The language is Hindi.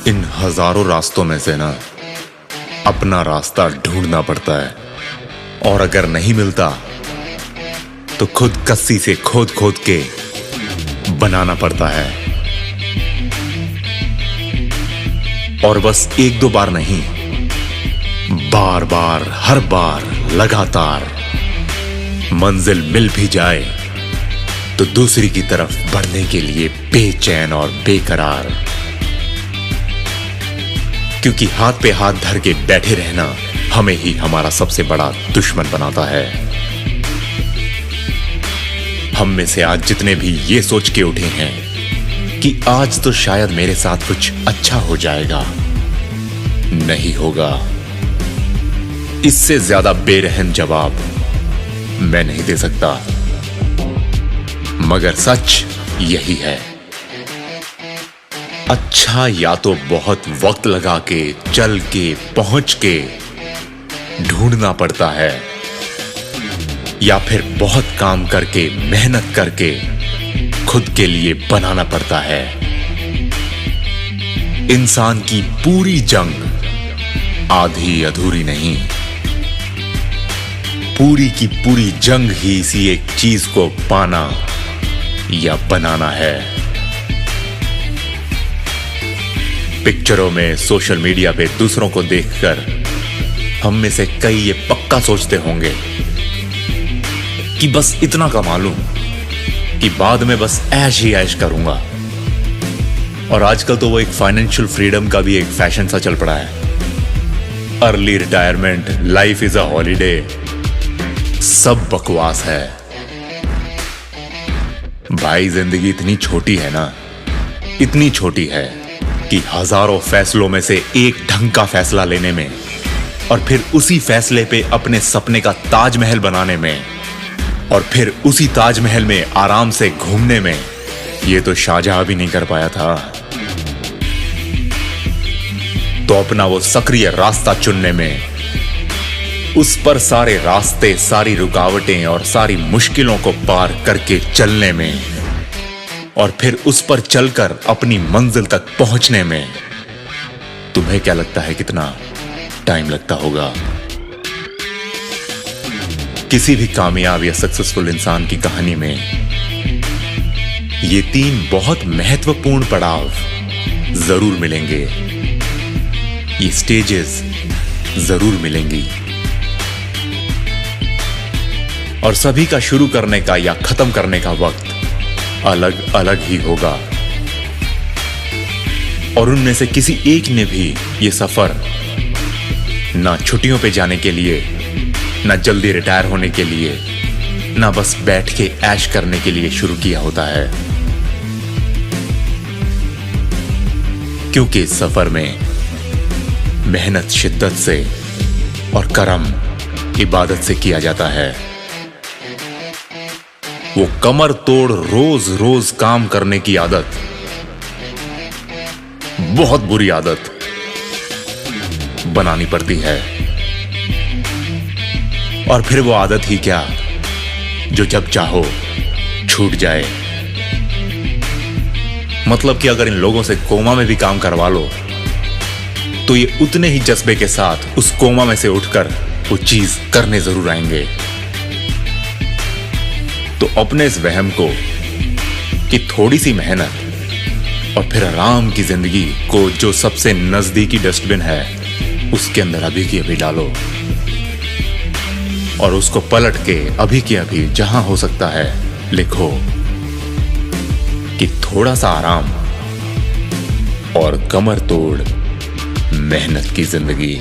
इन हजारों रास्तों में से ना अपना रास्ता ढूंढना पड़ता है, और अगर नहीं मिलता तो खुद कस्सी से खोद खोद के बनाना पड़ता है। और बस एक दो बार नहीं, बार बार, हर बार, लगातार मंजिल मिल भी जाए तो दूसरी की तरफ बढ़ने के लिए बेचैन और बेकरार। क्योंकि हाथ पे हाथ धर के बैठे रहना हमें ही हमारा सबसे बड़ा दुश्मन बनाता है। हम में से आज जितने भी ये सोच के उठे हैं कि आज तो शायद मेरे साथ कुछ अच्छा हो जाएगा, नहीं होगा। इससे ज्यादा बेरहम जवाब मैं नहीं दे सकता, मगर सच यही है। अच्छा या तो बहुत वक्त लगा के, चल के, पहुंच के ढूंढना पड़ता है, या फिर बहुत काम करके, मेहनत करके खुद के लिए बनाना पड़ता है। इंसान की पूरी जंग आधी अधूरी नहीं, पूरी की पूरी जंग ही इसी एक चीज को पाना या बनाना है। पिक्चरों में, सोशल मीडिया पे दूसरों को देखकर हम में से कई ये पक्का सोचते होंगे कि बस इतना कमा लूं कि बाद में बस ऐश ही ऐश करूंगा। और आजकल तो वो एक फाइनेंशियल फ्रीडम का भी एक फैशन सा चल पड़ा है। Early retirement, life is a holiday, सब बकवास है। भाई जिंदगी इतनी छोटी है ना, इतनी छोटी है कि हजारों फैसलों में से एक ढंग का फैसला लेने में, और फिर उसी फैसले पे अपने सपने का ताजमहल बनाने में, और फिर उसी ताजमहल में आराम से घूमने में, ये तो शाहजहां भी नहीं कर पाया था। तो अपना वो सक्रिय रास्ता चुनने में, उस पर सारे रास्ते, सारी रुकावटें और सारी मुश्किलों को पार करके चलने में, और फिर उस पर चलकर अपनी मंजिल तक पहुंचने में तुम्हें क्या लगता है कितना टाइम लगता होगा? किसी भी कामयाब या सक्सेसफुल इंसान की कहानी में ये तीन बहुत महत्वपूर्ण पड़ाव जरूर मिलेंगे, ये स्टेजेस जरूर मिलेंगी, और सभी का शुरू करने का या खत्म करने का वक्त अलग अलग ही होगा। और उनमें से किसी एक ने भी ये सफर ना छुट्टियों पे जाने के लिए, ना जल्दी रिटायर होने के लिए, ना बस बैठ के ऐश करने के लिए शुरू किया होता है। क्योंकि इस सफर में मेहनत शिद्दत से और करम इबादत से किया जाता है। वो कमर तोड़ रोज रोज काम करने की आदत बहुत बुरी आदत बनानी पड़ती है। और फिर वो आदत ही क्या, जो जब चाहो छूट जाए। मतलब कि अगर इन लोगों से कोमा में भी काम करवा लो तो ये उतने ही जज्बे के साथ उस कोमा में से उठकर वो चीज करने जरूर आएंगे। तो अपने इस वहम को कि थोड़ी सी मेहनत और फिर आराम की जिंदगी को जो सबसे नजदीकी डस्टबिन है उसके अंदर अभी की अभी डालो, और उसको पलट के अभी की अभी जहां हो सकता है लिखो कि थोड़ा सा आराम और कमर तोड़ मेहनत की जिंदगी।